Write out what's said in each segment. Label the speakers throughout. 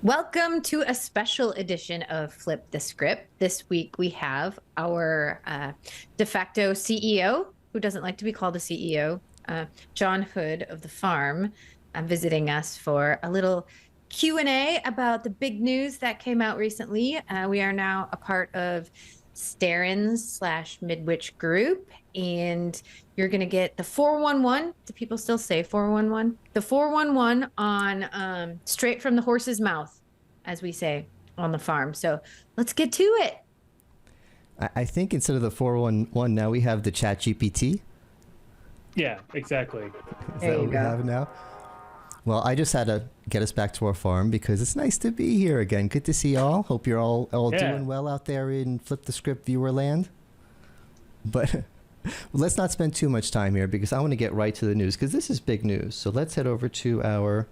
Speaker 1: Welcome to a special edition of Flip the Script. This week we have our de facto CEO, who doesn't like to be called a CEO, John Hood of the farm, visiting us for a little Q&A about the big news that came out recently. We are now a part of Starins/Midwich group, and you're going to get the 411. Do people still say 411? The 411 on straight from the horse's mouth, as we say on the farm. So let's get to it.
Speaker 2: I think instead of the 411, now we have the Chat GPT.
Speaker 3: Yeah, exactly.
Speaker 2: Is that what we have now? Well, I just had to get us back to our farm because it's nice to be here again. Good to see y'all. Hope you're all doing well out there in Flip the Script viewer land. But let's not spend too much time here because I want to get right to the news because this is big news. So let's head over to our...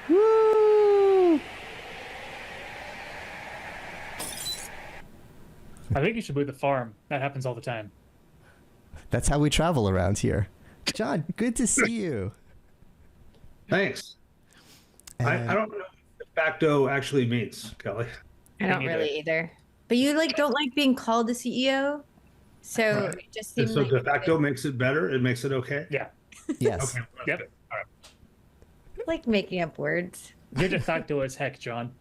Speaker 2: Woo!
Speaker 3: I think you should move the farm. That happens all the time.
Speaker 2: That's how we travel around here. John, good to see you.
Speaker 4: Thanks. I don't know what de facto actually means, Kelly.
Speaker 1: I don't really either. But you don't like being called the CEO? So
Speaker 4: Right.
Speaker 1: it just seems
Speaker 4: So
Speaker 1: like
Speaker 4: de facto makes it better? It makes it okay?
Speaker 3: Yeah.
Speaker 2: Yes.
Speaker 4: Okay.
Speaker 3: Yep.
Speaker 4: Good. All right.
Speaker 1: like making up words.
Speaker 3: You're de facto as heck, John.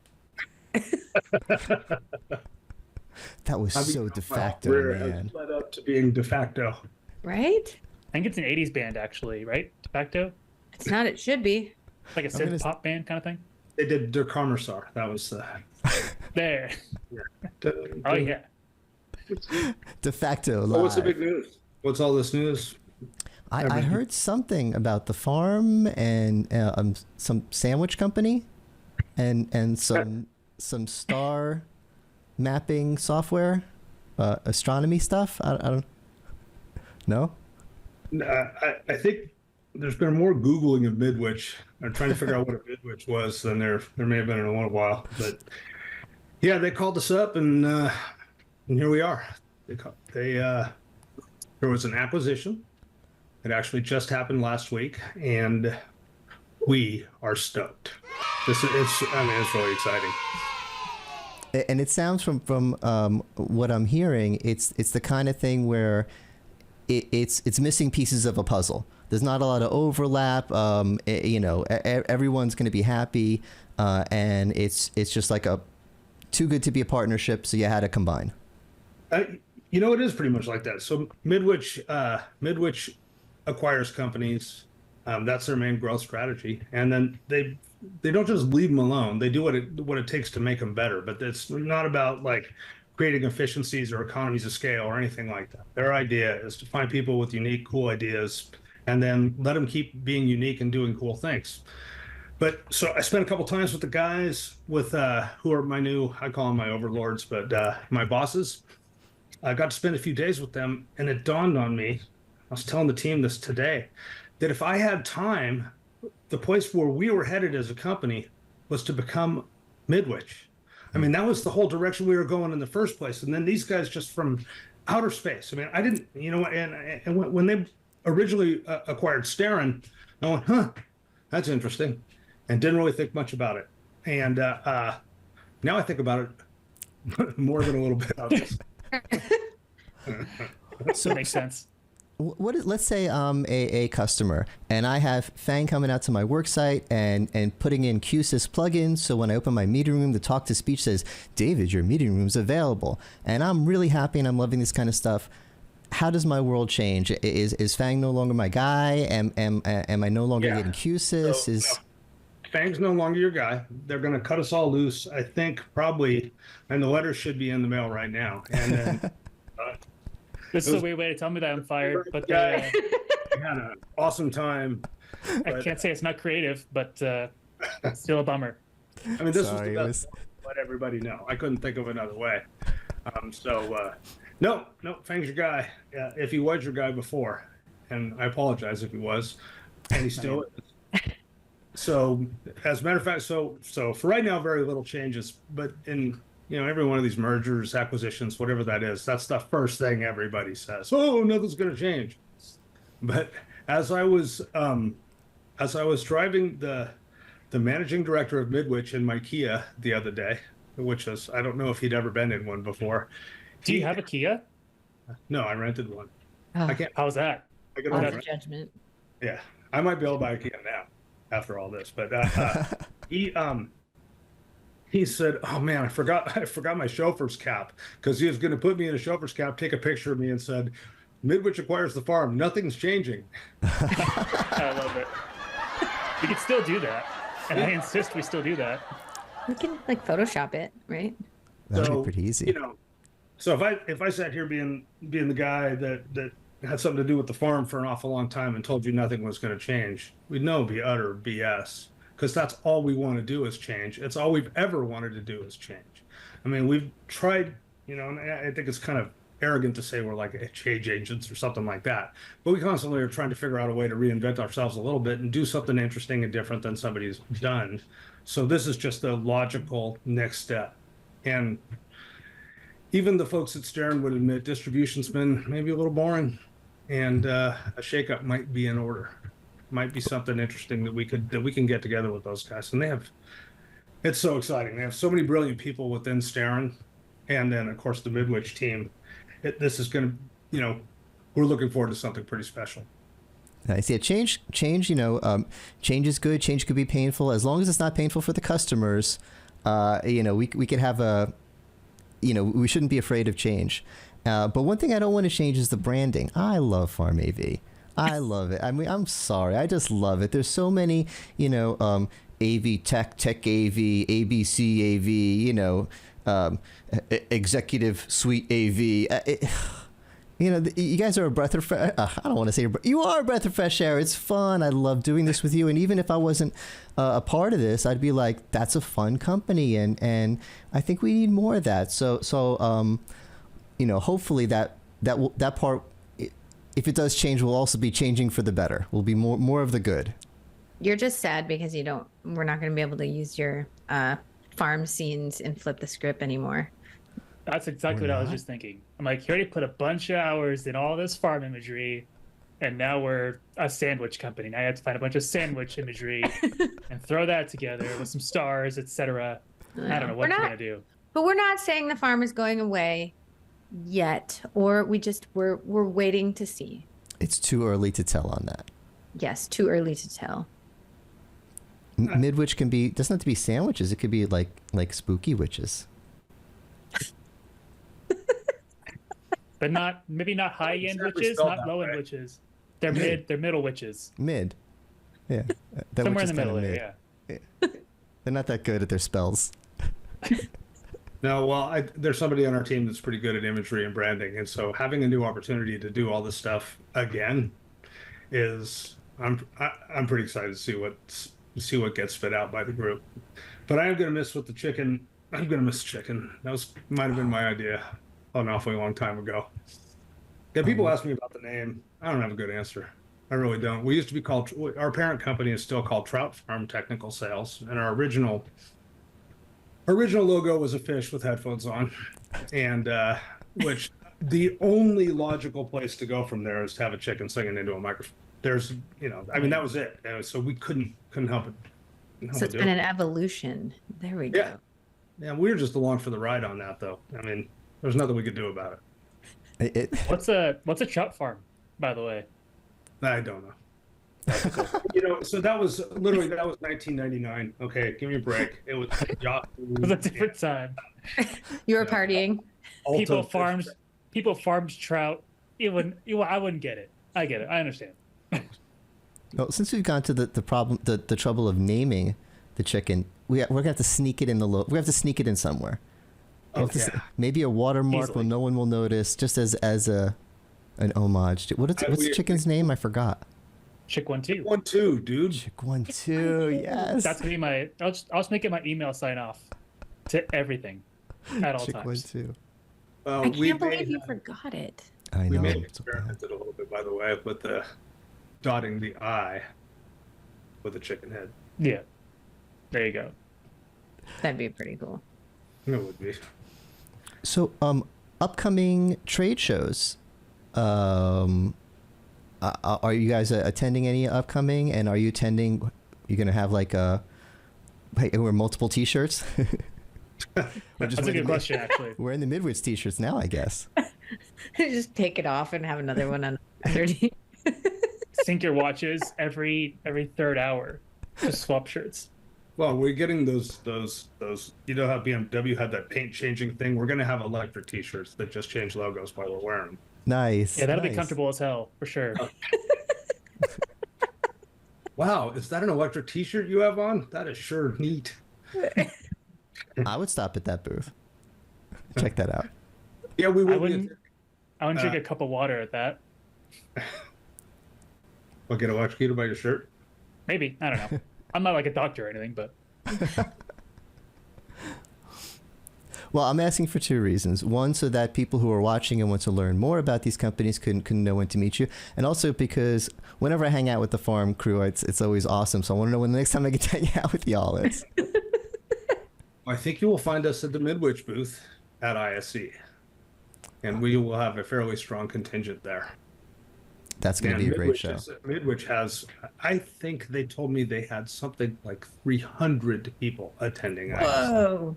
Speaker 2: That was so de facto,
Speaker 4: We're
Speaker 2: man.
Speaker 4: led up to being de facto.
Speaker 1: Right?
Speaker 3: I think it's an 80s band, actually, right? De facto?
Speaker 1: It's not, it should be.
Speaker 3: Like a synth pop band kind of thing?
Speaker 4: They did Der Kommissar. That was
Speaker 3: There. Oh, yeah.
Speaker 2: De facto live.
Speaker 4: Well, what's the big news? What's all this news?
Speaker 2: I heard something about the farm and some sandwich company and some star mapping software, astronomy stuff. I don't know.
Speaker 4: I think there's been more Googling of Midwich. I'm trying to figure out what a Midwich was than there may have been in a little while. But yeah, they called us up and here we are. There was an acquisition. It actually just happened last week, and we are stoked. It's really exciting.
Speaker 2: And it sounds from what I'm hearing, it's the kind of thing where it's missing pieces of a puzzle. There's not a lot of overlap. Everyone's going to be happy, and it's just like too good to be a partnership. So you had to combine.
Speaker 4: It is pretty much like that. So Midwich acquires companies. That's their main growth strategy, and then they don't just leave them alone. They do what it takes to make them better. But it's not about like creating efficiencies or economies of scale or anything like that. Their idea is to find people with unique, cool ideas, and then let them keep being unique and doing cool things. But so I spent a couple times with the guys with who are I call them my overlords, but my bosses. I got to spend a few days with them, and it dawned on me. I was telling the team this today, that if I had time, the place where we were headed as a company was to become Midwich. I mean, that was the whole direction we were going in the first place. And then these guys just from outer space. I mean, I didn't, and when they originally acquired Starin, I went, that's interesting, and didn't really think much about it. And now I think about it more than a little bit, obviously.
Speaker 3: So makes sense.
Speaker 2: Let's say I'm a customer and I have Fang coming out to my work site and putting in QSys plugins. So when I open my meeting room, the talk to speech says, David, your meeting room is available. And I'm really happy and I'm loving this kind of stuff. How does my world change? Is Fang no longer my guy? Am I no longer getting QSys?
Speaker 4: No. Fang's no longer your guy. They're going to cut us all loose, I think, probably, and the letter should be in the mail right now. And then
Speaker 3: This is a weird way to tell me that I'm fired, but
Speaker 4: we had an awesome time.
Speaker 3: I can't say it's not creative, but it's still a bummer.
Speaker 4: I mean, this was the best. Let everybody know. I couldn't think of another way. No, Fang's your guy. If he was your guy before, and I apologize if he was, and he still is. So, as a matter of fact, so for right now, very little changes. But in every one of these mergers, acquisitions, whatever that is, that's the first thing everybody says. Oh, nothing's going to change. But as I was driving the the managing director of Midwich in my Kia the other day, which is, I don't know if he'd ever been in one before.
Speaker 3: Do you have a Kia?
Speaker 4: No, I rented one.
Speaker 1: Oh,
Speaker 4: I can't.
Speaker 3: How's that?
Speaker 4: I can
Speaker 1: all
Speaker 4: only
Speaker 1: the
Speaker 4: rent.
Speaker 1: judgment.
Speaker 4: Yeah, I might be able to buy a Kia now after all this. But he said, "Oh man, I forgot my chauffeur's cap," because he was going to put me in a chauffeur's cap, take a picture of me, and said, "Midwich acquires the farm. Nothing's changing."
Speaker 3: I love it. We can still do that, and I insist we still do that.
Speaker 1: We can like Photoshop it, right?
Speaker 2: That'd
Speaker 4: So,
Speaker 2: be pretty easy.
Speaker 4: You know, so if I sat here being the guy that had something to do with the farm for an awful long time and told you nothing was going to change, we'd know it'd be utter BS, because that's all we want to do is change. It's all we've ever wanted to do is change. I mean, we've tried, you know, and I think it's kind of arrogant to say we're like change agents or something like that, but we constantly are trying to figure out a way to reinvent ourselves a little bit and do something interesting and different than somebody's done. So this is just the logical next step. And even the folks at Stern would admit distribution's been maybe a little boring, and a shakeup might be in order. Might be something interesting that we can get together with those guys. And it's so exciting. They have so many brilliant people within Stern, and then of course the Midwich team. This is going to, you know, we're looking forward to something pretty special.
Speaker 2: I see. Change. You know, change is good. Change could be painful as long as it's not painful for the customers. You know, we could have a. You know, we shouldn't be afraid of change. But one thing I don't want to change is the branding. I love Farm AV. I love it. I mean, I'm sorry. I just love it. There's so many, you know, AV Tech, Tech AV, ABC AV, you know, Executive Suite AV. You know, you guys are a breath of fresh. I don't want to say you are a breath of fresh air. It's fun. I love doing this with you. And even if I wasn't a part of this, I'd be like, that's a fun company, and I think we need more of that. So you know, hopefully that part, if it does change, will also be changing for the better. Will be more of the good.
Speaker 1: You're just sad because we're not going to be able to use your farm scenes in Flip the Script anymore.
Speaker 3: That's exactly what I was just thinking. I'm like, you already put a bunch of hours in all this farm imagery, and now we're a sandwich company. Now you have to find a bunch of sandwich imagery and throw that together with some stars, etc. I don't know what you're gonna do.
Speaker 1: But we're not saying the farm is going away yet, or we're waiting to see.
Speaker 2: It's too early to tell on that.
Speaker 1: Yes, too early to tell.
Speaker 2: Midwich doesn't have to be sandwiches. It could be like spooky witches.
Speaker 3: But maybe not high-end witches, not low-end witches. They're they're middle witches.
Speaker 2: Mid. Yeah. That
Speaker 3: Somewhere in the
Speaker 2: witch is
Speaker 3: middle
Speaker 2: kinda
Speaker 3: there,
Speaker 2: yeah. They're not that good at their spells.
Speaker 4: No, well, there's somebody on our team that's pretty good at imagery and branding, and so having a new opportunity to do all this stuff again is I'm pretty excited to see what gets spit out by the group. But I am going to miss with the chicken. I'm going to miss chicken. That might have been my idea an awfully long time ago. Yeah, people ask me about the name. I don't have a good answer. I really don't. We used to be called, our parent company is still called Trout Farm Technical Sales, and our original logo was a fish with headphones on, and which the only logical place to go from there is to have a chicken singing into a microphone. There's, you know, I mean, that was it. So we couldn't help it.
Speaker 1: So it's been an evolution. There we go.
Speaker 4: Yeah, we were just along for the ride on that, though. I mean, there's nothing we could do about it.
Speaker 3: What's a trout farm, by the way?
Speaker 4: I don't know. You know, so that was 1999. Okay, give me a break. It was Yahoo.
Speaker 3: It was a different time.
Speaker 1: You were partying.
Speaker 3: People farmed trout. I wouldn't get it. I get it. I understand.
Speaker 2: Well, since we've gone to the trouble of naming the chicken, we're gonna have to sneak it in we have to sneak it in somewhere. Maybe a watermark
Speaker 3: Easily.
Speaker 2: where no one will notice, just as an homage. What's the chicken's name? I forgot.
Speaker 3: Chick 1-2.
Speaker 4: 1-2, dude.
Speaker 2: Chick 1-2. Yes.
Speaker 3: That's gonna be my. I'll just make it my email sign off to everything at all
Speaker 2: Chick
Speaker 3: times.
Speaker 2: 1-2.
Speaker 1: I can't believe you forgot it.
Speaker 2: I
Speaker 4: We
Speaker 2: know.
Speaker 4: may have experimented a little bit, by the way, with the dotting the I with a chicken head.
Speaker 3: Yeah. There you go.
Speaker 1: That'd be pretty cool.
Speaker 4: It would be.
Speaker 2: So, upcoming trade shows. Are you guys attending any upcoming? And are you attending? You're gonna have like a Hey, wear multiple T-shirts.
Speaker 3: That's a good question, actually.
Speaker 2: We're in the Midwich T-shirts now, I guess.
Speaker 1: Just take it off and have another one on underneath.
Speaker 3: Sync your watches every third hour. Just swap shirts.
Speaker 4: Well, we're getting those. You know how BMW had that paint changing thing? We're gonna have electric T-shirts that just change logos while we're wearing them.
Speaker 2: Nice.
Speaker 3: Yeah, that'll be
Speaker 2: nice.
Speaker 3: comfortable as hell for sure.
Speaker 4: Wow, is that an electric T-shirt you have on? That is sure neat.
Speaker 2: I would stop at that booth. Check that out.
Speaker 4: Yeah, we
Speaker 3: I
Speaker 4: will.
Speaker 3: wouldn't drink a cup of water at that.
Speaker 4: I'll get electrocuted by your shirt.
Speaker 3: Maybe, I don't know. I'm not like a doctor or anything, but
Speaker 2: Well, I'm asking for two reasons. One, so that people who are watching and want to learn more about these companies can know when to meet you. And also because whenever I hang out with the farm crew, it's always awesome. So I want to know when the next time I get to hang out with y'all is.
Speaker 4: I think you will find us at the Midwich booth at ISC. And we will have a fairly strong contingent there.
Speaker 2: That's going to be a great show.
Speaker 4: Midwich has, I think they told me they had something like 300 people attending.
Speaker 1: Whoa.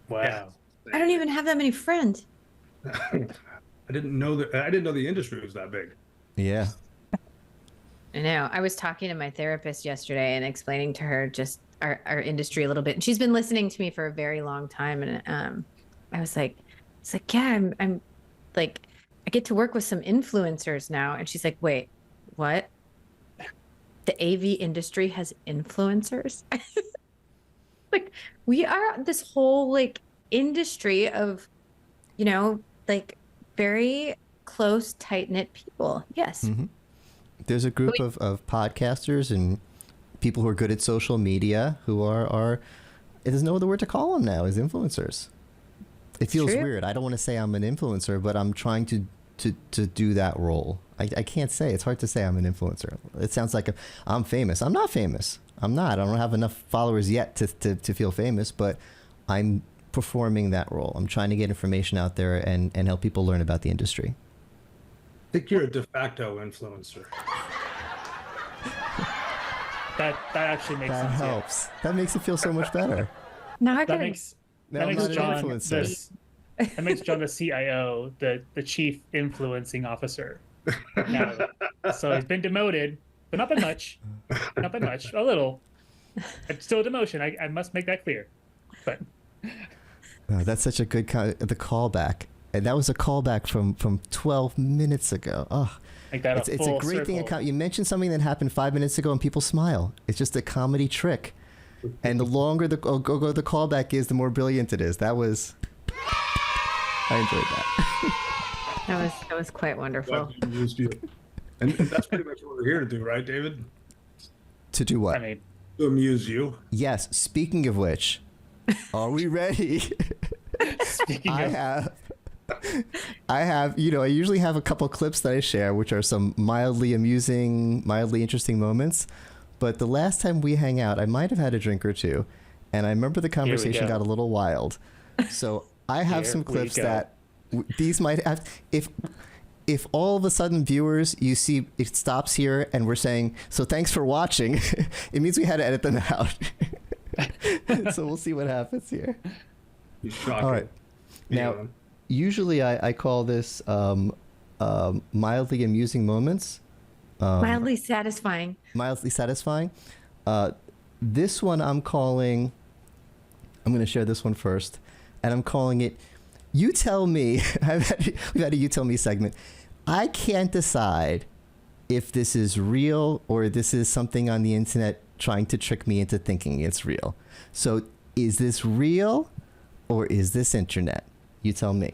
Speaker 3: wow.
Speaker 4: Yeah.
Speaker 1: I don't even have that many friends.
Speaker 4: I didn't know the industry was that big.
Speaker 2: Yeah.
Speaker 1: I know. I was talking to my therapist yesterday and explaining to her just our industry a little bit. And she's been listening to me for a very long time. And I was like, yeah, I'm like, I get to work with some influencers now. And she's like, wait, what? The AV industry has influencers? Like, we are this whole like industry of, like very close, tight-knit people. Yes.
Speaker 2: Mm-hmm. There's a group of podcasters and people who are good at social media who are there's no other word to call them now, is influencers. It feels weird. I don't want to say I'm an influencer, but I'm trying to do that role. I can't say. It's hard to say I'm an influencer. It sounds like I'm famous. I'm not famous. I'm not. I don't have enough followers yet to feel famous, but I'm performing that role. I'm trying to get information out there and help people learn about the industry.
Speaker 4: I think you're a de facto influencer.
Speaker 3: That actually makes
Speaker 2: That
Speaker 3: sense.
Speaker 2: helps. That makes it feel so much better.
Speaker 1: Now I
Speaker 3: That
Speaker 1: got
Speaker 3: makes
Speaker 2: Now I'm not an
Speaker 3: John
Speaker 2: influencer.
Speaker 3: that makes John the CIO, the chief influencing officer. Now, so he's been demoted, but not by much. Not by much. A little. It's still a demotion. I must make that clear. But
Speaker 2: Oh, that's such a good the callback. And that was a callback from 12 minutes ago. Oh,
Speaker 3: make that
Speaker 2: it's a great thing. You mentioned something that happened 5 minutes ago and people smile. It's just a comedy trick. And the longer the callback is, the more brilliant it is. I enjoyed that.
Speaker 1: that was quite wonderful.
Speaker 4: And that's pretty much what we're here to do, right, David?
Speaker 2: To do what?
Speaker 3: I mean,
Speaker 4: To amuse you.
Speaker 2: Yes. Speaking of which, are we ready?
Speaker 3: speaking
Speaker 2: I
Speaker 3: of,
Speaker 2: have, I usually have a couple clips that I share, which are some mildly amusing, mildly interesting moments. But the last time we hang out, I might have had a drink or two. And I remember the conversation got a little wild. So I have some clips that these might have, if all of a sudden viewers, you see it stops here and we're saying, so thanks for watching, it means we had to edit them out. So we'll see what happens here.
Speaker 4: Shocking.
Speaker 2: All right. Now, usually I call this mildly amusing moments.
Speaker 1: Mildly satisfying.
Speaker 2: Mildly satisfying. This one I'm going to share this one first. And I'm calling it, You Tell Me. We've had a You Tell Me segment. I can't decide if this is real or this is something on the internet trying to trick me into thinking it's real. So is this real or is this internet? You tell me.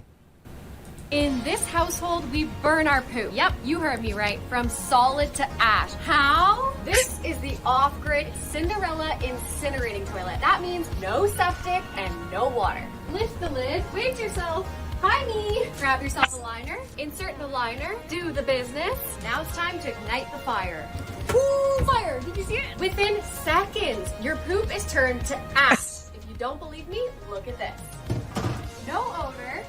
Speaker 5: In this household, we burn our poop. Yep, you heard me right. From solid to ash. How? This is the off-grid Cinderella incinerating toilet. That means no septic and no water. Lift the lid, wave to yourself. Hi, me. Grab yourself a liner, insert the liner, do the business. Now it's time to ignite the fire. Ooh, fire! Did you see it? Within seconds, your poop is turned to ash. If you don't believe me, look at this. No odor,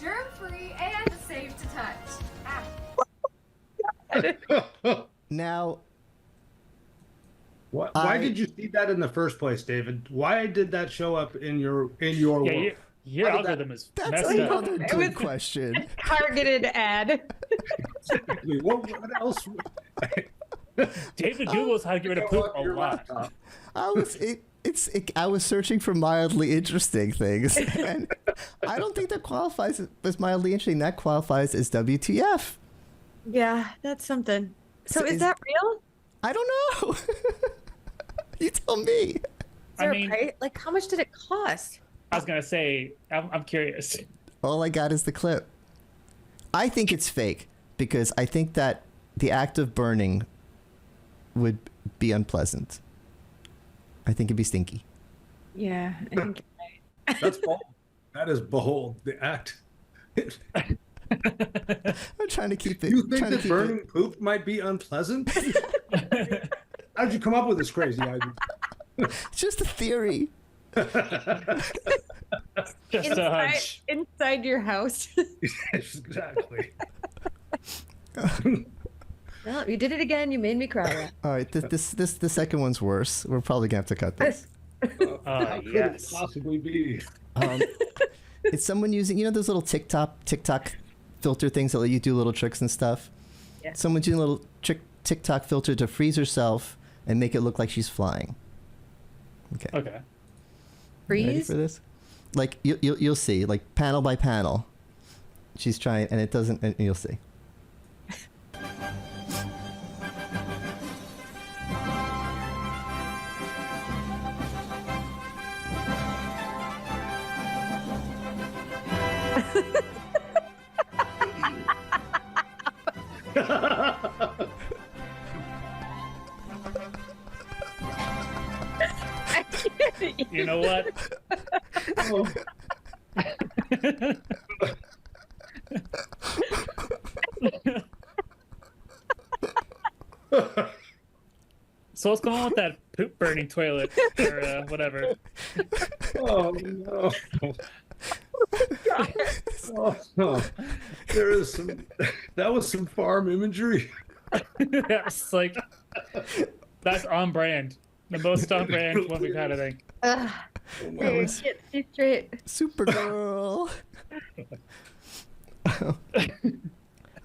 Speaker 5: germ-free, and safe to touch.
Speaker 2: Now,
Speaker 4: Why did you see that in the first place, David? Why did that show up in your world?
Speaker 3: Your algorithm is
Speaker 2: That's
Speaker 3: messed up.
Speaker 2: another good question.
Speaker 1: Targeted ad.
Speaker 4: Exactly. What else?
Speaker 3: David Googles how to get rid of poop a lot.
Speaker 2: I was searching for mildly interesting things, and I don't think that qualifies as mildly interesting. That qualifies as WTF.
Speaker 1: Yeah, that's something. So is that real?
Speaker 2: I don't know. You tell me.
Speaker 1: Is there
Speaker 3: I mean,
Speaker 1: a price? Like, how much did it cost?
Speaker 3: I was gonna say, I'm curious.
Speaker 2: All I got is the clip. I think it's fake because I think that the act of burning would be unpleasant. I think it'd be stinky.
Speaker 1: Yeah, I think you're right.
Speaker 4: That's bold. That is bold. The act.
Speaker 2: I'm trying to keep it.
Speaker 4: You think
Speaker 2: trying to
Speaker 4: that
Speaker 2: keep
Speaker 4: burning poop might be unpleasant? How'd you come up with this crazy idea?
Speaker 2: It's just a theory.
Speaker 3: Just a hunch.
Speaker 1: Inside your house.
Speaker 4: Exactly.
Speaker 1: Well, you did it again. You made me cry.
Speaker 2: All right, the second one's worse. We're probably gonna have to cut this.
Speaker 4: How could it possibly be?
Speaker 2: It's someone using, those little TikTok filter things that let you do little tricks and stuff.
Speaker 1: Yeah.
Speaker 2: Someone's doing a little TikTok filter to freeze herself and make it look like she's flying. Okay.
Speaker 3: Okay.
Speaker 1: Freeze?
Speaker 2: Ready for this? Like you'll see, like panel by panel. She's trying, and it doesn't. And you'll see.
Speaker 3: You know what?
Speaker 4: Oh.
Speaker 3: So what's going on with that poop burning toilet or whatever?
Speaker 4: Oh no. Oh no. There is some. That was some farm imagery.
Speaker 3: That's like that's on brand. The most on brand one we've had, I think.
Speaker 1: Hey, get me straight.
Speaker 2: Supergirl. I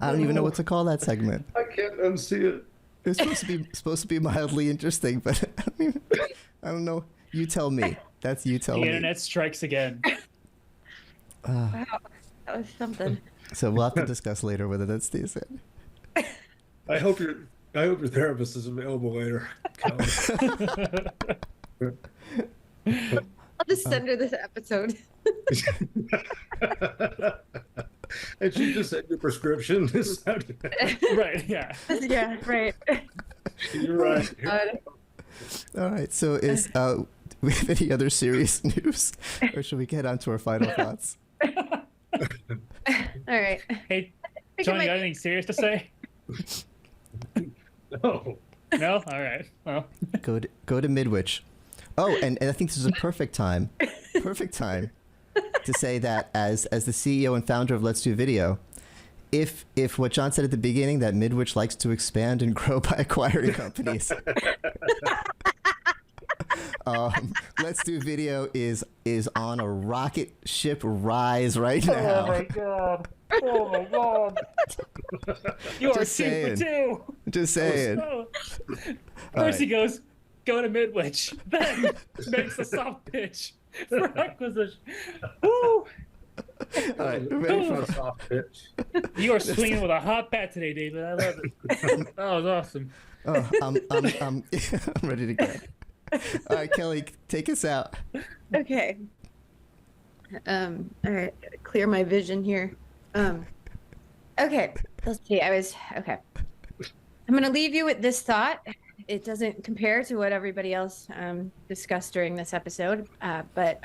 Speaker 2: don't even know what to call that segment.
Speaker 4: I can't unsee it.
Speaker 2: It's supposed to be mildly interesting, but I don't know. You tell me. That's you tell
Speaker 3: The
Speaker 2: me.
Speaker 3: internet strikes again.
Speaker 1: Wow, that was something.
Speaker 2: So we'll have to discuss later whether that's decent.
Speaker 4: I hope your therapist is available later.
Speaker 1: I'll just send her this episode.
Speaker 4: And she just said your prescription.
Speaker 3: Right, yeah.
Speaker 1: Yeah, right.
Speaker 4: You're right.
Speaker 2: All right. So is we have any other serious news, or should we get on to our final thoughts?
Speaker 1: All right.
Speaker 3: Hey, John, you got anything serious to say?
Speaker 4: No.
Speaker 3: No? All right. Well,
Speaker 2: Go to Midwich. Oh, and I think this is a perfect time to say that as the CEO and founder of Let's Do Video, if what John said at the beginning, that Midwich likes to expand and grow by acquiring companies. Let's Do Video is on a rocket ship rise right now.
Speaker 3: oh my god. Oh my god. You are
Speaker 2: Just saying.
Speaker 3: 2 for 2.
Speaker 2: Just saying.
Speaker 3: Oh.
Speaker 2: All
Speaker 3: First he
Speaker 2: right.
Speaker 3: goes, go to Midwich. Then makes a soft pitch for acquisition. Woo!
Speaker 2: All right. Ready for
Speaker 4: A soft pitch.
Speaker 3: You are swinging with a hot bat today, David. I love it. That was awesome.
Speaker 2: Oh, I'm ready to go. All right, Kelly, take us out.
Speaker 1: Okay. All right. Clear my vision here. Okay. Let's see. Okay. I'm going to leave you with this thought. It doesn't compare to what everybody else discussed during this episode, but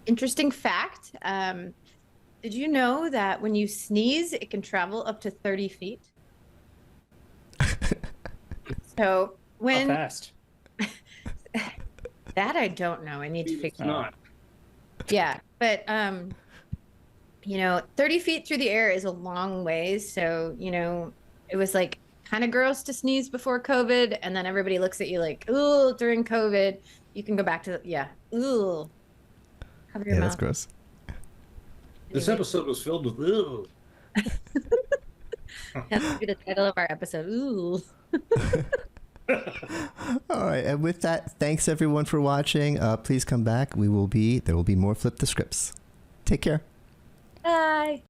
Speaker 1: interesting fact. Did you know that when you sneeze, it can travel up to 30 feet? So when
Speaker 3: How fast?
Speaker 1: that I don't know. I need to
Speaker 4: It's
Speaker 1: figure
Speaker 4: not.
Speaker 1: Yeah, but 30 feet through the air is a long ways. So, it was like kind of gross to sneeze before COVID, and then everybody looks at you like, ooh, during COVID, you can go back to, ooh. Cover your
Speaker 2: Yeah,
Speaker 1: mouth.
Speaker 2: that's gross.
Speaker 4: This episode was filled with ooh.
Speaker 1: That's be the title of our episode. Ooh.
Speaker 2: All right, and with that, thanks everyone for watching. Please come back. There will be more Flip the Scripts. Take care.
Speaker 1: Bye.